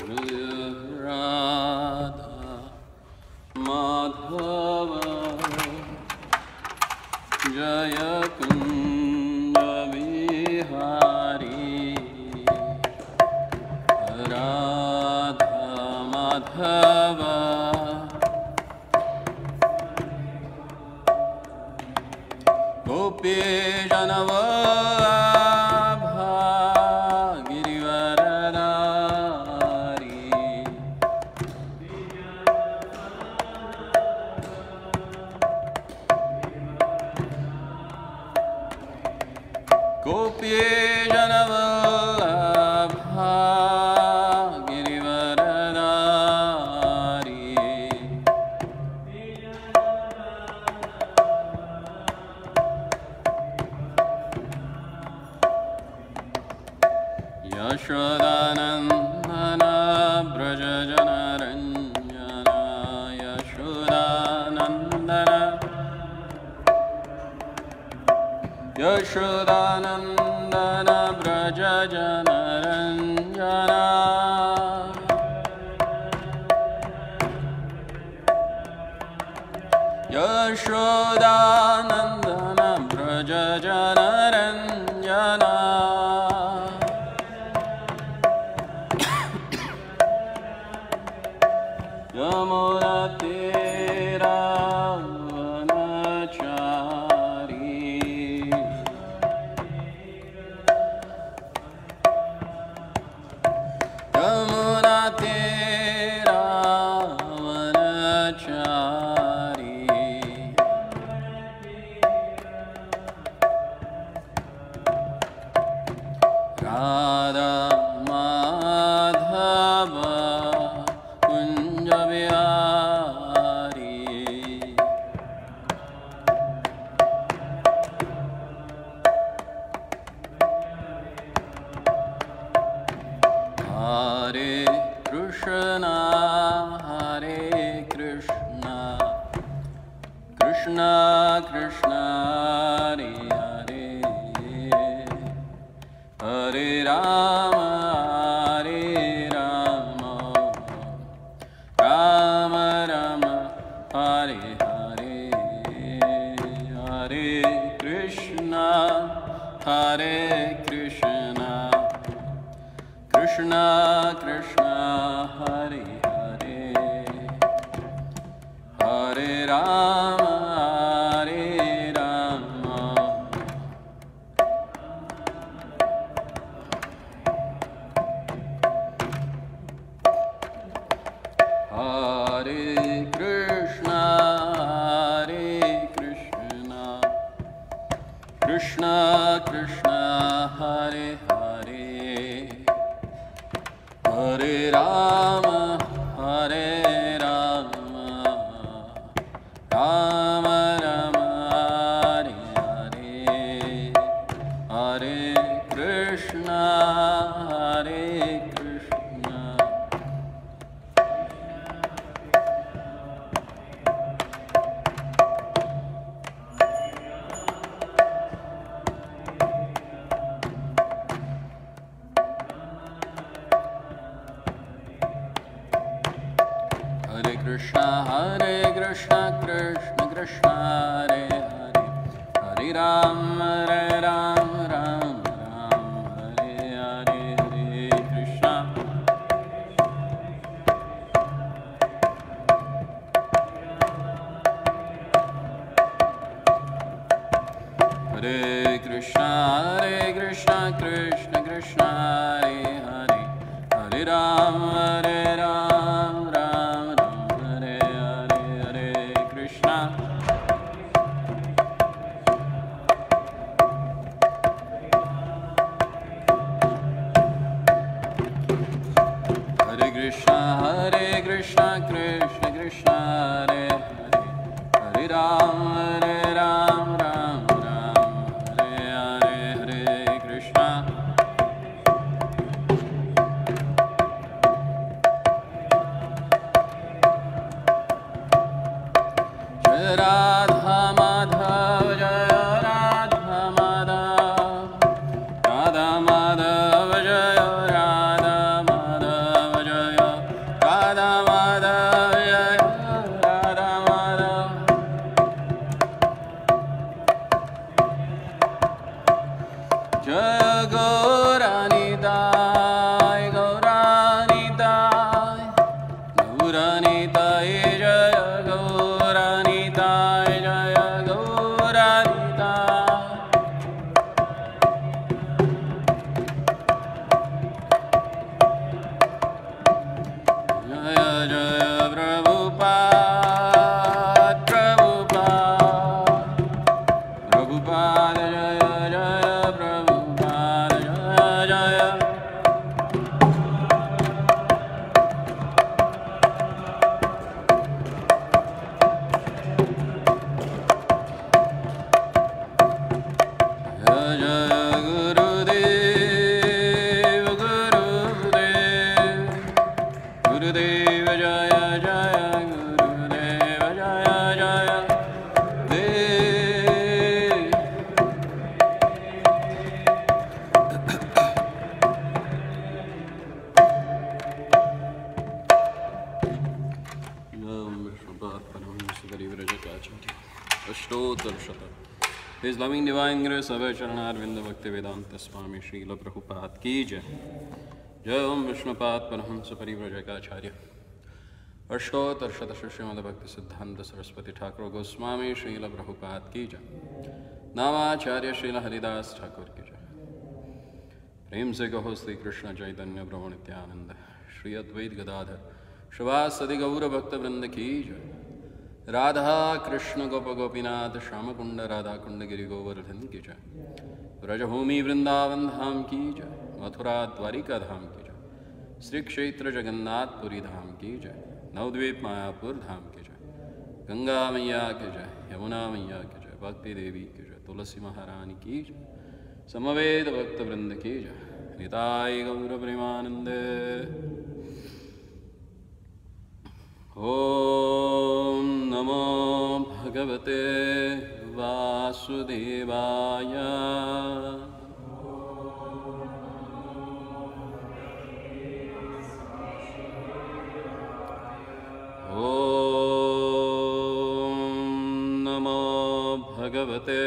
Radha Madhava Jaya Gauranitai, Gauranitai, Gauranitai, Jaya Gauranitai, Jaya Gauranitai. Jaya Jaya Prabhupada, Prabhupada, Prabhupada, Jaya Jaya Prabhupada, Jaya Jaya. Jaya Jaya Gurudev, Gurudev, Gurudev Jaya Jaya, Gurudev Jaya Jaya, Dev. His loving divine grace of Charanarvinda Bhakti Vedanta Swami Srila Prabhupada ki jai. Jai Om Vishnupad Paramahamsa Parivrajaka Ashtotar Shatashrimad Bhakti Siddhanta Saraswati Thakur Goswami Srila Prabhupada ki jai. Namacharya Srila Haridas Thakur ki jai. Prem se kaho Sri Krishna Chaitanya Prabhu Nityananda Shri Advait Gadadhar Shrivasadi Gaura Bhakta Vrinda ki jai. Radha Krishna Gopa Gopinath Shama Kunda Radha Kunda Giri Govardhan ki jai. Vrajabhumi Vrindavan Dham ki jai. Mathura Dwarika Dham ki jai. Sri Kshetra Jagannath Puri Dham ki jai. Navdvip Mayapur Dham ki jai. Ganga Maiya ki jai. Yamuna Maiya ki jai. Bhakti Devi ki jai. Tulasi Maharani ki jai. Samaved Bhakta Vrinda ki jai. Nitai Gaura Premanande. Om Namo Bhagavate Vasudevaya. Om Namo Bhagavate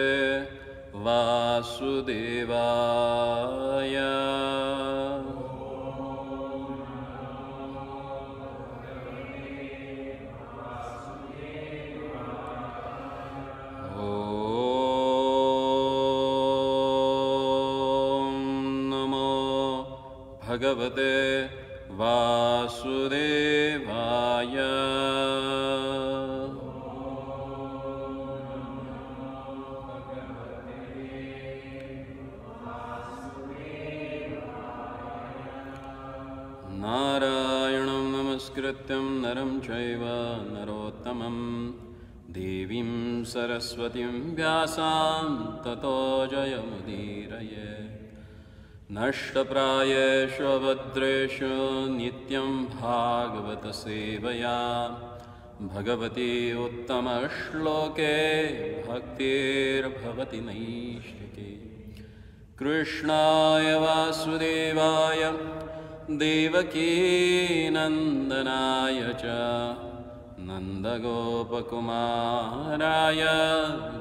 Vasudevaya. Bhagavate Vasudevaya. Narayanam namaskrityam naram chaiva narottamam devim saraswatim vyasam tato jayamudiraye. Nashtaprayeshu abhadreshu nityam bhagavata sevaya bhagavati uttama shloke bhaktir bhavati naishtike. Krishnaya Vasudevaya Devaki Nandanaya cha Nandagopakumaraya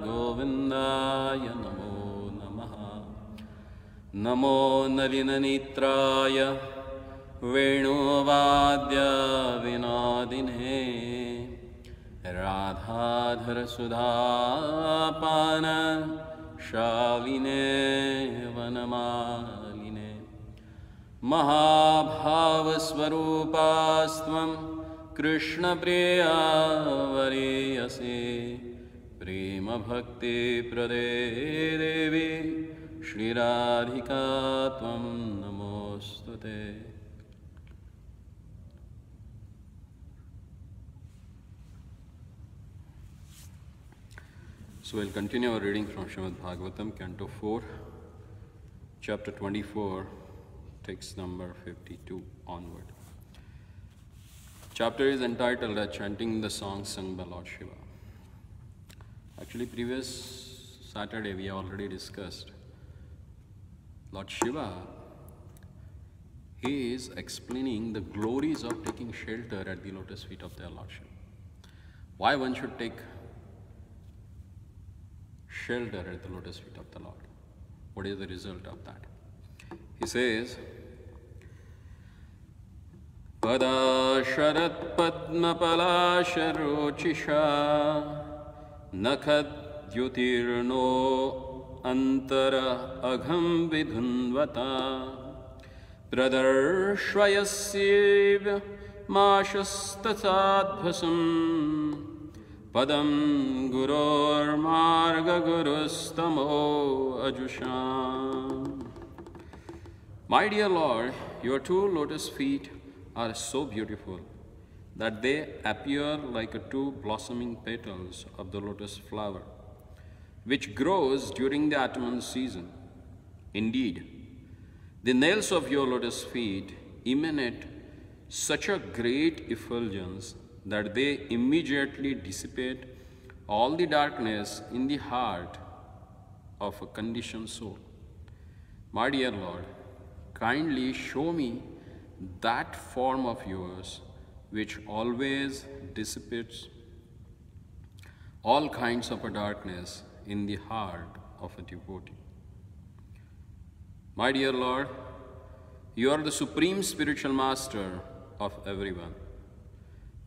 Govindaya Namo Namaha. Namo Nalinanitraya Venuvadya Vinodine Radhadhara Sudhapana Shaline Vanamaline Mahabhavasvarupastvam Krishna Priya Variyase Prema Bhakti Prade Devi Shri Radhika Tvam Namostute. So we'll continue our reading from Srimad Bhagavatam, Canto 4, Chapter 24, text number 52 onward. Chapter is entitled as Chanting the Song Sung by Lord Shiva. Actually, previous Saturday we already discussed Lord Shiva. He is explaining the glories of taking shelter at the lotus feet of their Lordship. Why one should take shelter at the lotus feet of the Lord? What is the result of that? He says, Pada sharat padma palasharochisha nakhat yutirno antara agham vidhunvata pradarshvayasyev mashastatadbhasam padam guror marga gurustamo ajusham. My dear Lord, your two lotus feet are so beautiful that they appear like two blossoming petals of the lotus flower, which grows during the autumn season. Indeed, the nails of your lotus feet emanate such a great effulgence that they immediately dissipate all the darkness in the heart of a conditioned soul. My dear Lord, kindly show me that form of yours which always dissipates all kinds of a darkness in the heart of a devotee. My dear Lord, you are the supreme spiritual master of everyone.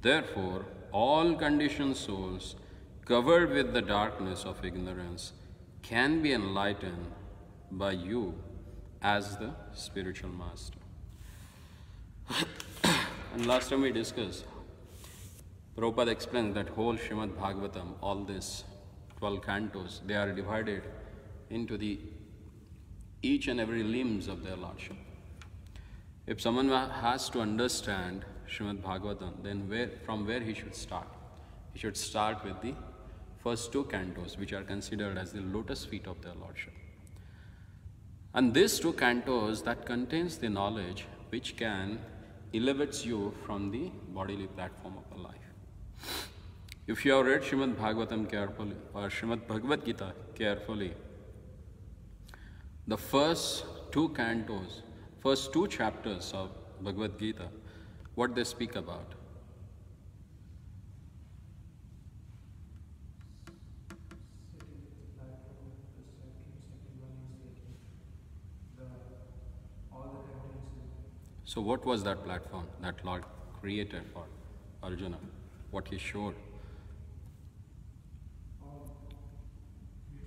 Therefore, all conditioned souls covered with the darkness of ignorance can be enlightened by you as the spiritual master. And last time we discussed, Prabhupada explains that whole Srimad Bhagavatam, all these 12 cantos, they are divided into the each and every limbs of their Lordship. If someone has to understand Srimad Bhagavatam, then from where he should start? He should start with the first two cantos, which are considered as the lotus feet of their Lordship. And these two cantos that contains the knowledge which can elevate you from the bodily platform of a life. If you have read Srimad Bhagavatam carefully or Srimad Bhagavad Gita carefully, the first two cantos, first two chapters of Bhagavad Gita, what they speak about? So what was that platform that Lord created for Arjuna? What he showed?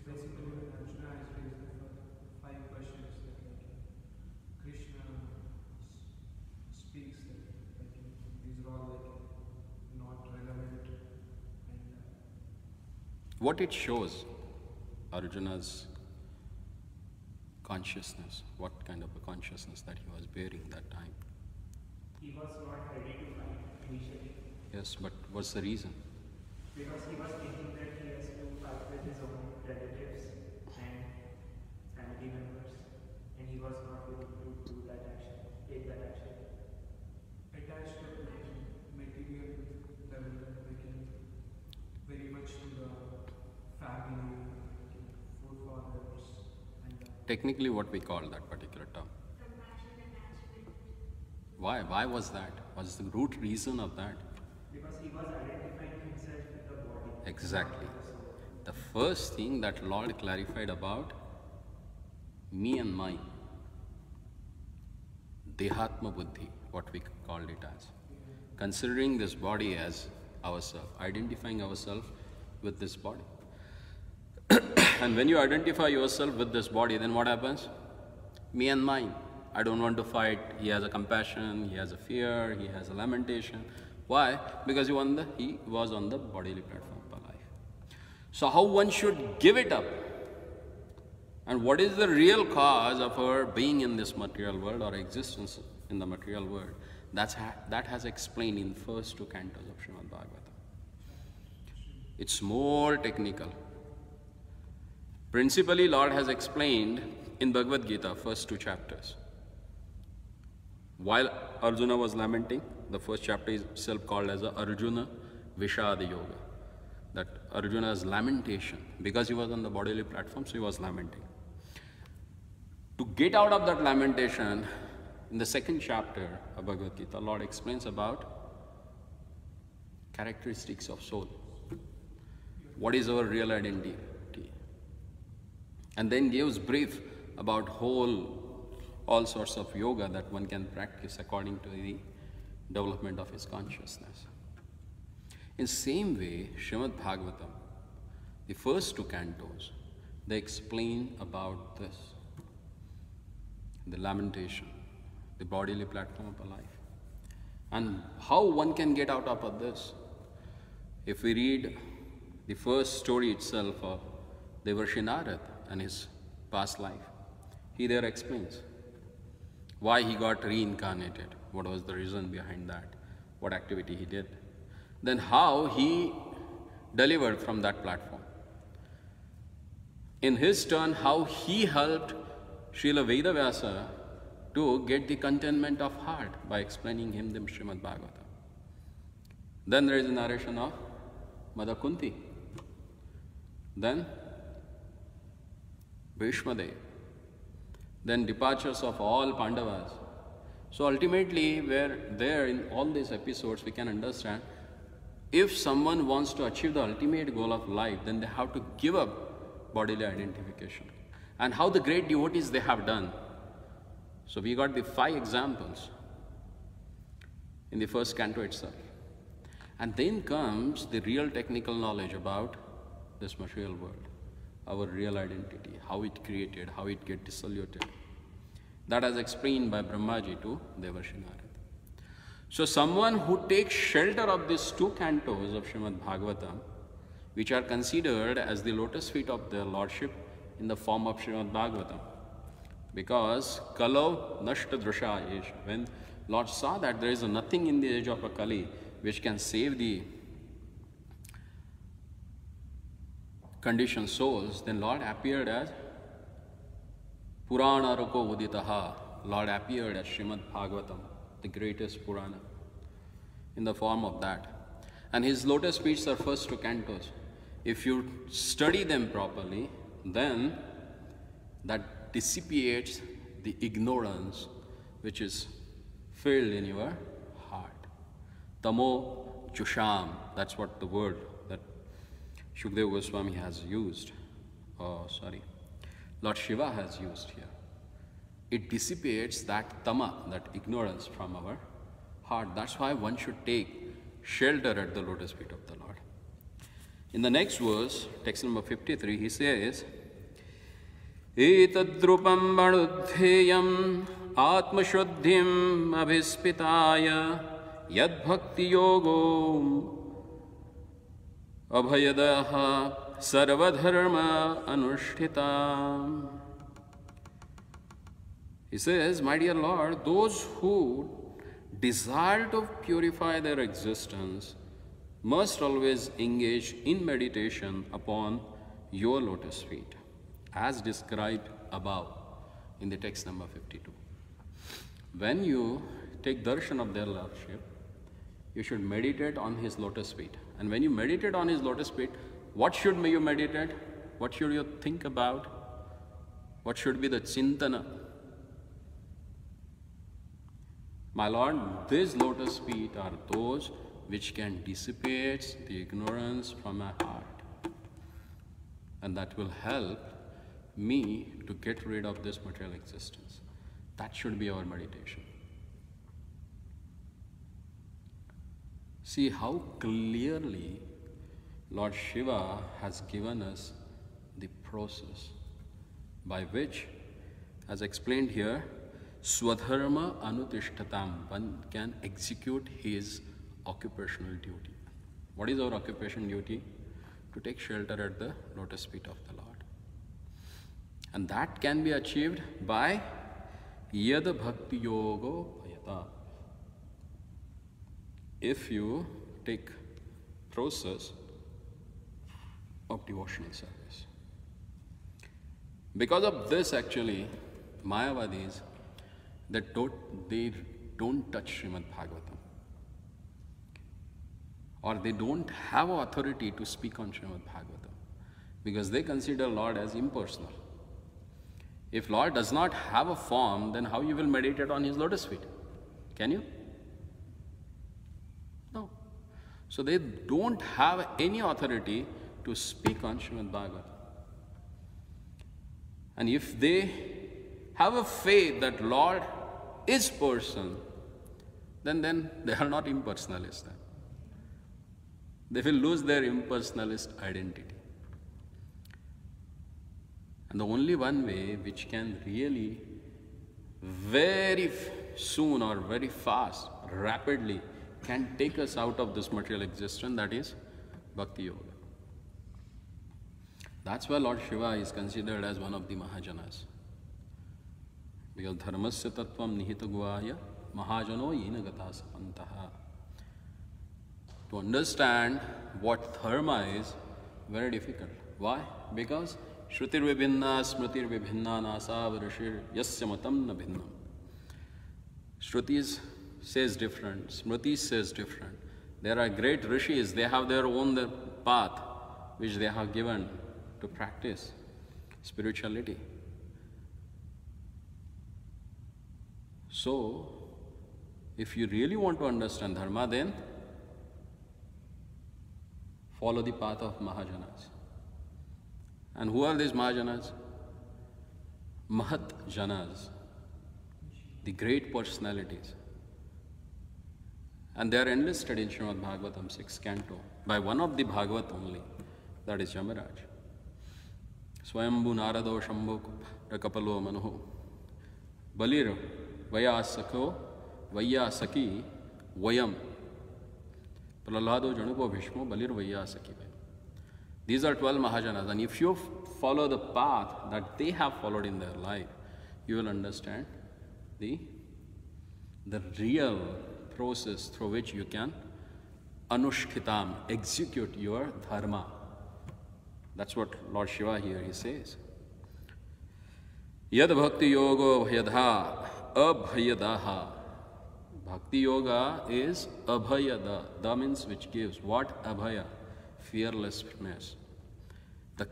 Basically, when Arjuna is raised the 5 questions that Krishna speaks, these are all not relevant. And what it shows Arjuna's consciousness, what kind of a consciousness that he was bearing that time. He was not ready to fight initially. Yes, but what's the reason? Because he was thinking that he has to fight with his own relatives and family members, and he was not willing to do that action, take that action. Attached to material level, very much to the family, forefathers, and Technically, what we call that particular term? Why? Why was that? What is the root reason of that? because he was identifying himself with the body. Exactly. The first thing that Lord clarified about me and mine, Dehatma Buddhi, what we called it as. Considering this body as ourselves, identifying ourselves with this body. And when you identify yourself with this body, then what happens? Me and mine. I don't want to fight. He has a compassion, he has a fear, he has a lamentation. Why? Because he was on the bodily platform of life. So how one should give it up? And what is the real cause of our being in this material world or existence in the material world? That has explained in the first 2 cantos of Srimad Bhagavatam. It's more technical. Principally, Lord has explained in Bhagavad Gita, first 2 chapters. While Arjuna was lamenting, the first chapter is itself called as Arjuna Vishada Yoga. That Arjuna's lamentation, because he was on the bodily platform, so he was lamenting. To get out of that lamentation, in the 2nd chapter of Bhagavad Gita, Lord explains about characteristics of soul. What is our real identity? And then gives brief about whole all sorts of yoga that one can practice according to the development of his consciousness. In same way, Srimad Bhagavatam, the first two cantos, they explain about this, the lamentation, the bodily platform of a life, and how one can get out of this. If we read the first story itself of Devarshi Narad and his past life, he there explains why he got reincarnated, what was the reason behind that, what activity he did, then how he delivered from that platform. In his turn, how he helped Srila Vedavyasa to get the contentment of heart by explaining him the Srimad Bhagavatam. Then there is a narration of Mother Kunti. Then Bhishmadev. Then departures of all Pandavas. So ultimately, where there in all these episodes, we can understand if someone wants to achieve the ultimate goal of life, then they have to give up bodily identification. And how the great devotees they have done. So we got the 5 examples in the first canto itself. And then comes the real technical knowledge about this material world, our real identity, how it created, how it get dissoluted. That is explained by Brahmaji to Devarshi Narad. So someone who takes shelter of these 2 cantos of Srimad Bhagavatam, which are considered as the lotus feet of their Lordship in the form of Srimad Bhagavatam, because Kalo Nashta Drusha Yesh, when Lord saw that there is nothing in the age of a Kali which can save the conditioned souls, then Lord appeared as Purana Ruko Uditaha. Lord appeared as Srimad Bhagavatam, the greatest Purana, in the form of that. And his lotus feet are first 2 cantos. If you study them properly, then that dissipates the ignorance which is filled in your heart. Tamo Jusham, that's what the word that Shukdev Goswami has used. Lord Shiva has used here. It dissipates that tama, that ignorance from our heart. That's why one should take shelter at the lotus feet of the Lord. In the next verse, text number 53, he says, Etadrupam manudheyam atmashuddhim abhispitaya yad bhakti yogo abhayadaha sarvadharma anushtita. He says, my dear Lord, those who desire to purify their existence must always engage in meditation upon your lotus feet, as described above in the text number 52. When you take darshan of their Lordship, you should meditate on his lotus feet. And when you meditate on his lotus feet, what should you meditate? What should you think about? What should be the chintana? My Lord, these lotus feet are those which can dissipate the ignorance from my heart. And that will help me to get rid of this material existence. That should be our meditation. See how clearly Lord Shiva has given us the process by which, as explained here, Swadharma Anutishtatam, one can execute his occupational duty. What is our occupation duty? To take shelter at the lotus feet of the Lord. And that can be achieved by Yad Bhakti Yogo Bhayata. If you take process of devotional service. Because of this, actually, Mayavadis, they don't touch Srimad Bhagavatam. Or they don't have authority to speak on Srimad Bhagavatam. Because they consider Lord as impersonal. If Lord does not have a form, then how you will meditate on his lotus feet? Can you? No. So they don't have any authority to speak on Srimad Bhagavatam. And if they have a faith that Lord is person, then they are not impersonalists. Then they will lose their impersonalist identity. And the only one way which can really very soon or very fast, rapidly, can take us out of this material existence, that is Bhakti Yoga. That's why Lord Shiva is considered as one of the Mahajanas. Because dharmasya tattvam nihita guaya mahajano yena gata sapantaha. To understand what dharma is, very difficult. Why? Because Shrutir vibhinna smritir vibhinna nasa varashir yasya matam na bhinnam. Shrutis says different, Smriti says different. There are great rishis, they have their own path which they have given to practice spirituality. So, if you really want to understand dharma, then follow the path of Mahajanas. And who are these Mahajanas? Mahat Janas, the great personalities. And they are enlisted in Srimad Bhagavatam 6th canto by one of the Bhagavat only, that is Yamaraj. Swayambhu Narado Shambhu Rakapalo Manoho Balir Vayasako Vayasaki Vayam Prahlado Januko Bhishmo Balir Vayasaki. These are 12 Mahajanas, and if you follow the path that they have followed in their life, you will understand the real process through which you can anushkhitam, execute your dharma. That's what Lord Shiva here he says. Yad bhakti yoga bhayadha abhayadaha. Bhakti yoga is abhayada. Da means which gives. What? Abhaya. Fearlessness. The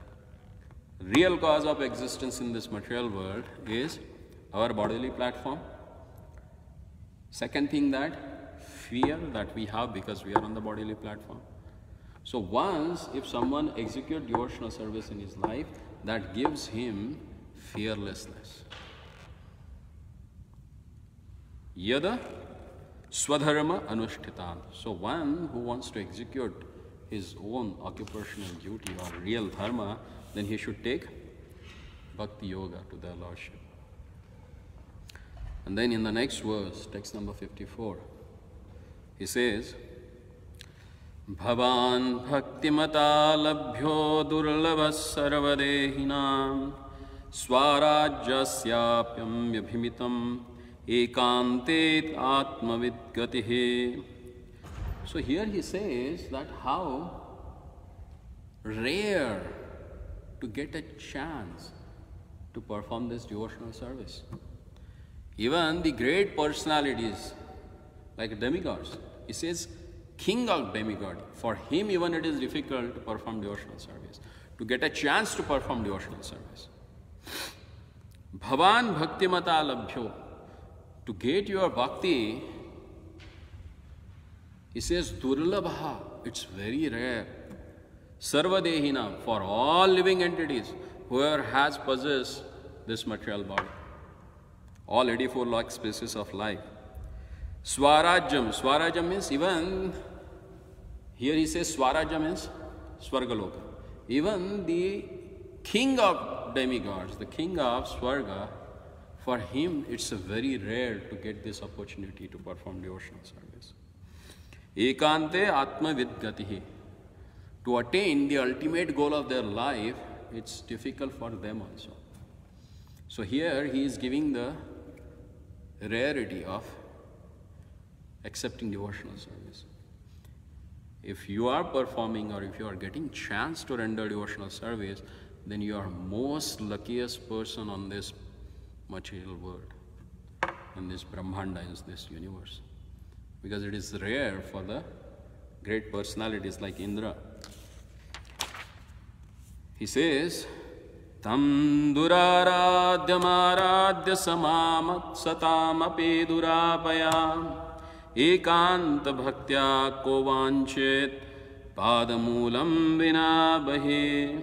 real cause of existence in this material world is our bodily platform. Second thing, that fear that we have because we are on the bodily platform. So once if someone executes devotional service in his life, that gives him fearlessness. Yada swadharma anushtitan. So one who wants to execute his own occupational duty or real dharma, then he should take Bhakti Yoga to their Lordship. And then in the next verse, text number 54, he says, Bhavan bhaktimata labhyo durlabhas sarvadehinam swarajyasyapyam vyabhimitam ekantet atmavid gatihe. So here he says that how rare to get a chance to perform this devotional service. Even the great personalities like demigods, he says king of demigod, for him even it is difficult to perform devotional service, to get a chance to perform devotional service. Bhavan bhaktimata labhyo, to get your bhakti, he says durlabha, it's very rare. Sarvadehina, for all living entities, whoever has possessed this material body, all 84 lakh species of life. Swarajyam, Swarajyam means even, here he says Swarajyam means Swargaloka. Even the king of demigods, the king of Swarga, for him it's a very rare to get this opportunity to perform devotional service. Ekante atma vidgatihi. To attain the ultimate goal of their life, it's difficult for them also. So here he is giving the rarity of accepting devotional service. If you are performing or if you are getting chance to render devotional service, then you are most luckiest person on this material world, in this Brahmanda, in this universe. Because it is rare for the great personalities like Indra. He says, Tam duraradyamaradya samamat satamapi durapayam ekanta bhaktya kovanchet padamulam vina bahe.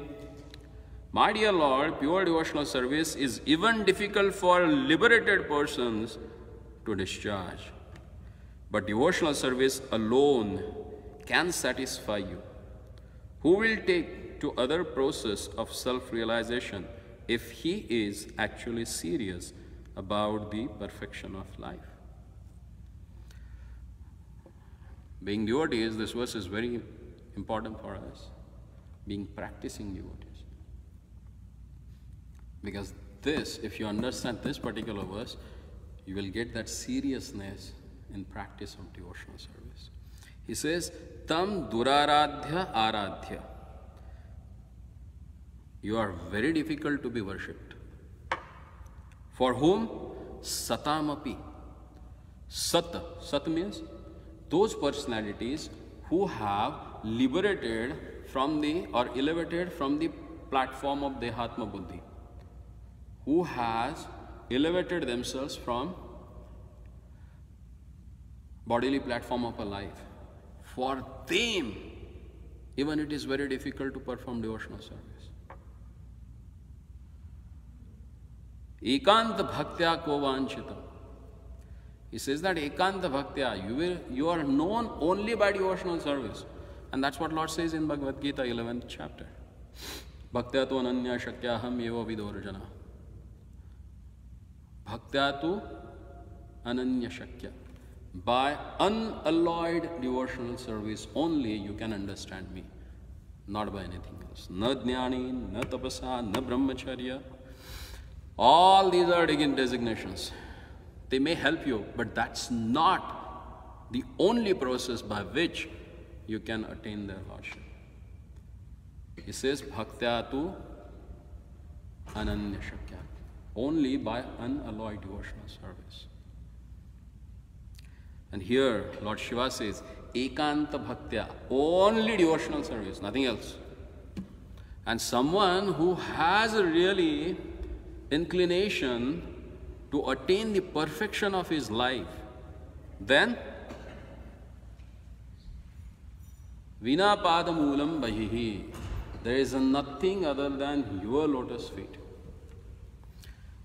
My dear Lord, pure devotional service is even difficult for liberated persons to discharge. But devotional service alone can satisfy you. Who will take to other process of self-realization if he is actually serious about the perfection of life? Being devotees, this verse is very important for us. Being practicing devotees. Because this, if you understand this particular verse, you will get that seriousness in practice of devotional service. He says, Tam duraradhya aradhya. You are very difficult to be worshipped. For whom? Satamapi. Sat means those personalities who have liberated from the, or elevated from the platform of Dehatma Buddhi. Who has elevated themselves from bodily platform of a life. For them, even it is very difficult to perform devotional service. Ekanta bhaktya ko vanchitam. He says that ekanta bhaktya, you are known only by devotional service. And that's what Lord says in Bhagavad Gita, 11th chapter. Bhaktya tu ananya shakyaham eva vidorjana. Bhaktya tu ananya shakya. By unalloyed devotional service only you can understand me. Not by anything else. Na jnani, na tapasa, na brahmacharya. All these are designations. They may help you, but that's not the only process by which you can attain their lordship. He says, Bhaktya tu ananya shakya. Only by unalloyed devotional service. And here, Lord Shiva says, Ekanta Bhaktya, only devotional service, nothing else. And someone who has a really inclination to attain the perfection of his life, then Vina Padamulam Bahihi, there is nothing other than your lotus feet.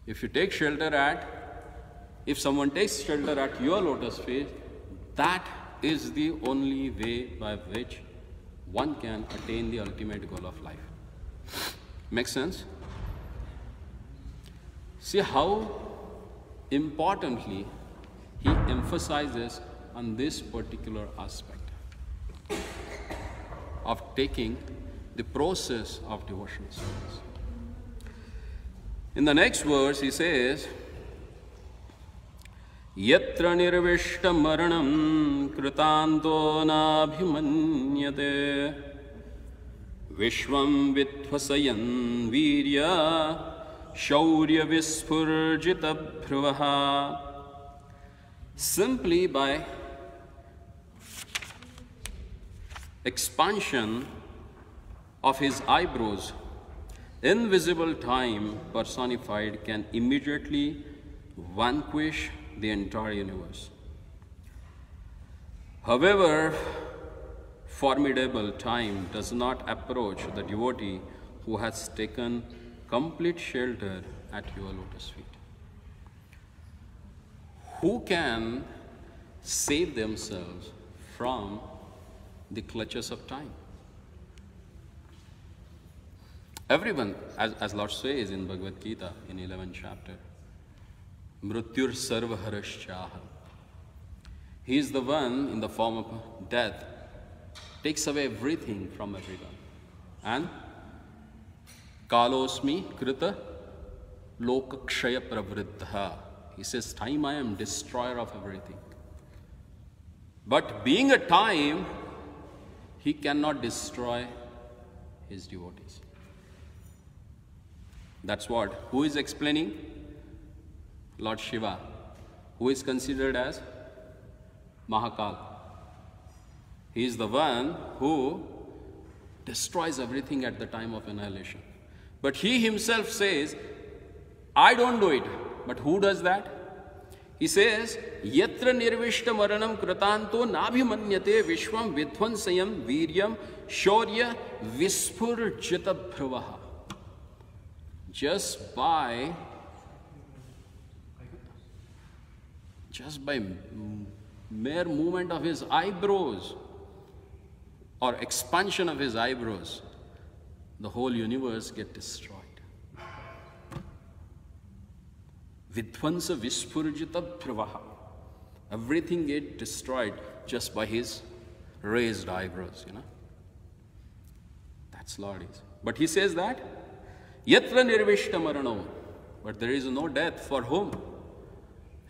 If you take shelter at, if someone takes shelter at your lotus feet, that is the only way by which one can attain the ultimate goal of life. Makes sense? See how importantly he emphasizes on this particular aspect of taking the process of devotional service. In the next verse he says, Yatra nirvishta maranam kritanto nabhimanyate Vishwam vitvasayan virya shaurya vispurjita bhruvaha. Simply by expansion of his eyebrows, invisible time personified can immediately vanquish the entire universe. However, formidable time does not approach the devotee who has taken complete shelter at your lotus feet. Who can save themselves from the clutches of time? Everyone, as Lord says in Bhagavad Gita in 11th chapter, Mrityur sarvaharaschaha. He is the one in the form of death, takes away everything from everyone. And Kalosmi krita lokakshaya pravriddha. He says, time I am destroyer of everything. But being a time, he cannot destroy his devotees. That's what? Who is explaining? Lord Shiva, who is considered as Mahakal. He is the one who destroys everything at the time of annihilation. But he himself says, I don't do it. But who does that? He says, Yatra nirvishta maranam kratanto nabhimanyate vishwam vidhvansayam viryam shaurya vispurjita bhravaha. just by mere movement of his eyebrows or expansion of his eyebrows, the whole universe gets destroyed. Vidvansa vispurjita bhravaha. Everything gets destroyed just by his raised eyebrows, you know. That's Lord is. But he says that, yatra nirvishta marano. But there is no death for whom?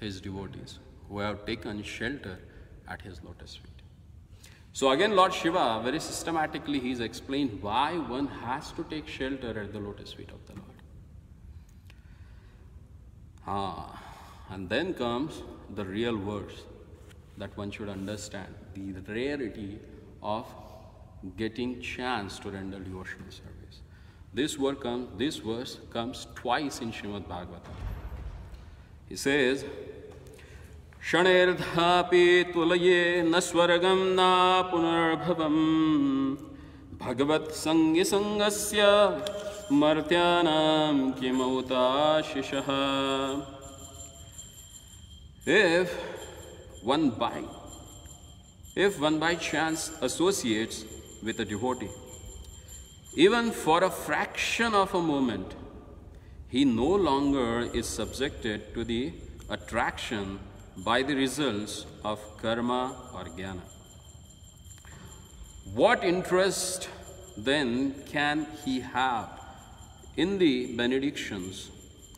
His devotees, who have taken shelter at his lotus feet. So again, Lord Shiva, very systematically, he's explained why one has to take shelter at the lotus feet of the Lord. And then comes the real verse that one should understand, the rarity of getting chance to render devotional service. This verse comes twice in Srimad Bhagavatam. He says, Shanerdhapi tulaye naswaragam na punarbhavam bhagavat sangi sangasya martyanam kimauta shishaha. If one by chance associates with a devotee, even for a fraction of a moment, he no longer is subjected to the attraction by the results of karma or jnana. What interest then can he have in the benedictions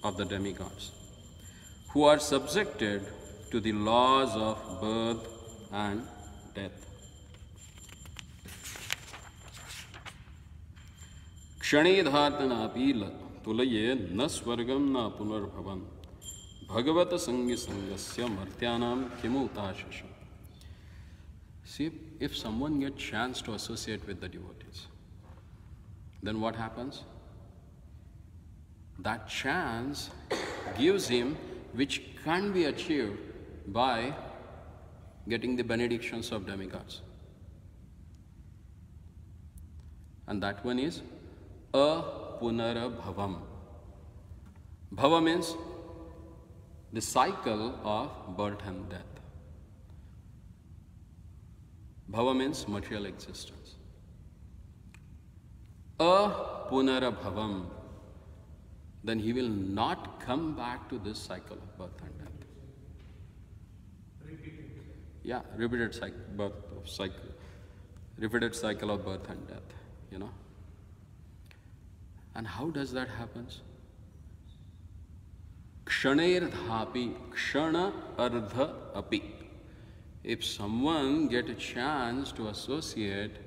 of the demigods, who are subjected to the laws of birth and death? Kshane dhartanapi tulaye na swargam na punarbhavam bhagavata sangi sangasya martyanam kimutashasha. See, if someone gets chance to associate with the devotees, then what happens? That chance gives him which can't be achieved by getting the benedictions of demigods. And that one is apunarabhavam. Bhava means the cycle of birth and death. Bhava means material existence. Apunarabhavam. Then he will not come back to this cycle of birth and death. Yeah, repeated cycle of birth and death, you know. And how does that happen? Kshanerdhapi, kshana ardha api. If someone gets a chance to associate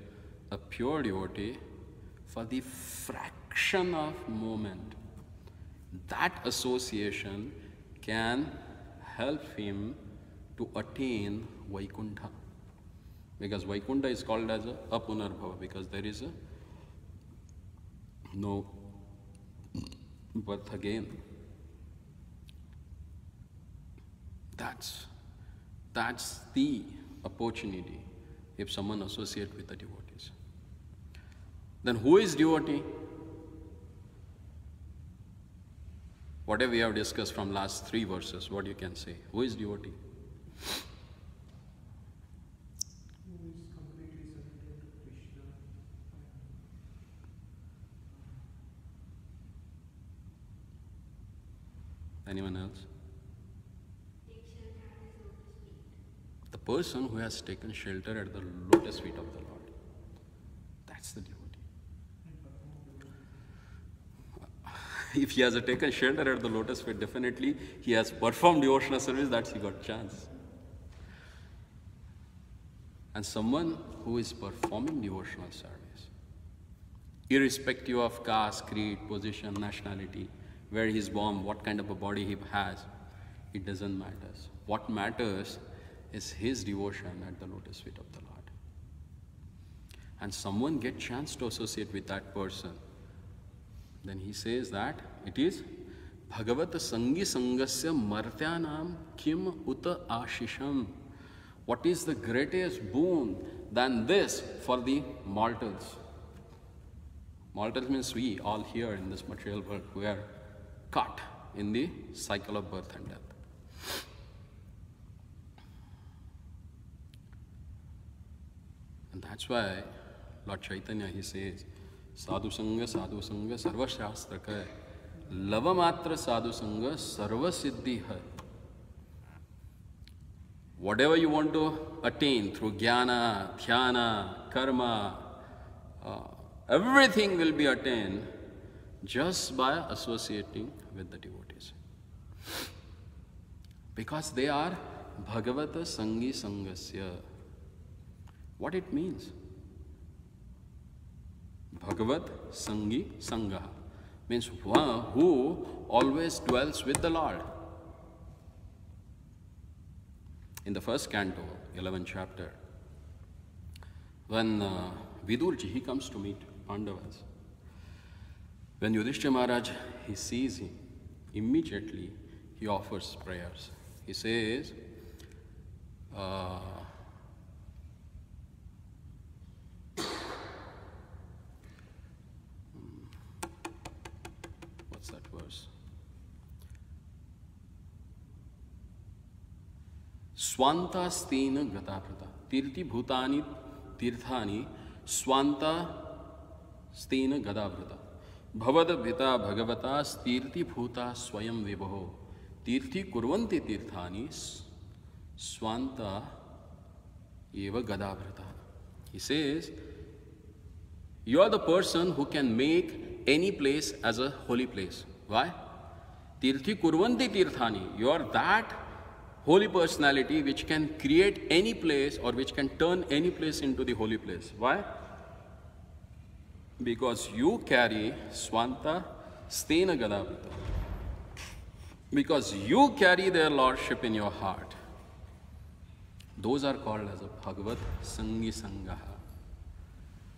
a pure devotee for the fraction of moment, that association can help him to attain Vaikuntha. Because Vaikuntha is called as a apunarbhava, because there is no birth again. That's the opportunity if someone associates with the devotees. Then who is devotee? Whatever we have discussed from last 3 verses, what you can say? Who is devotee? Who is completely submitted to Krishna. Anyone else? The person who has taken shelter at the lotus feet of the Lord. That's the devotee. If he has taken shelter at the lotus feet, definitely he has performed devotional service, that's he got chance. And someone who is performing devotional service, irrespective of caste, creed, position, nationality, where he is born, what kind of a body he has, it doesn't matter. What matters is his devotion at the lotus feet of the Lord. And someone gets chance to associate with that person, then he says that it is Bhagavata Sangi Sangasya Martyanam Kim Uta Ashisham. What is the greatest boon than this for the mortals? Mortals means we all here in this material world who are caught in the cycle of birth and death. And that's why Lord Chaitanya, he says, Sadhu Sangha, Sarva Shastra ka Lava Matra Sadhu Sangha, Sarva Siddhi hai. Whatever you want to attain through jnana, dhyana, karma, everything will be attained just by associating with the devotees. Because they are Bhagavata Sangi Sangasya. What it means? Bhagavat Sangi Sangaha means one who always dwells with the Lord. In the first canto, 11th chapter, when Vidurji, he comes to meet Pandavas. When Yudhishthira Maharaj, he sees him, immediately he offers prayers. He says, what's that verse? Swanta stena gataprata. Tirti bhutani tirthani swanta stena gadavrata. Bhavada vita bhagavata stirti bhuta swayam vibho. Tirthi kurvanti tirthani swanta eva gadavrata. He says, you are the person who can make any place as a holy place. Why? Tirthi kurvanti tirthani. You are that holy personality which can create any place or which can turn any place into the holy place. Why? Because you carry Swanta Stena Gadavrita. Because you carry their lordship in your heart. Those are called as a Bhagavat Sangi Sangaha.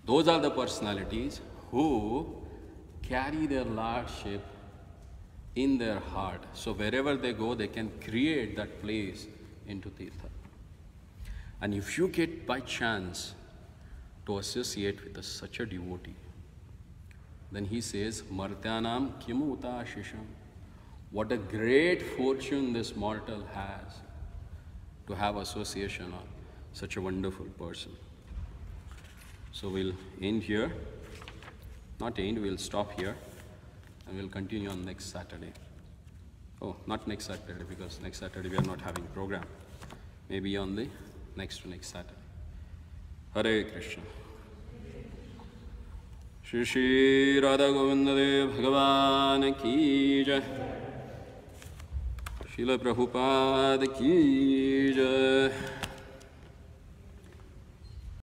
Those are the personalities who carry their lordship in their heart. So wherever they go, they can create that place into Tirtha. And if you get by chance to associate with such a devotee, then he says, Martyanam kimu uta shisham. What a great fortune this mortal has to have association of such a wonderful person. So we'll end here. Not end, we'll stop here. And we'll continue on next Saturday. Oh, not next Saturday, because next Saturday we are not having program. Maybe on the next to next Saturday. Hare Krishna. Shri Shri Radha Govinda Dev Bhagavan Ki Jai. Srila Prabhupada Ki Jai.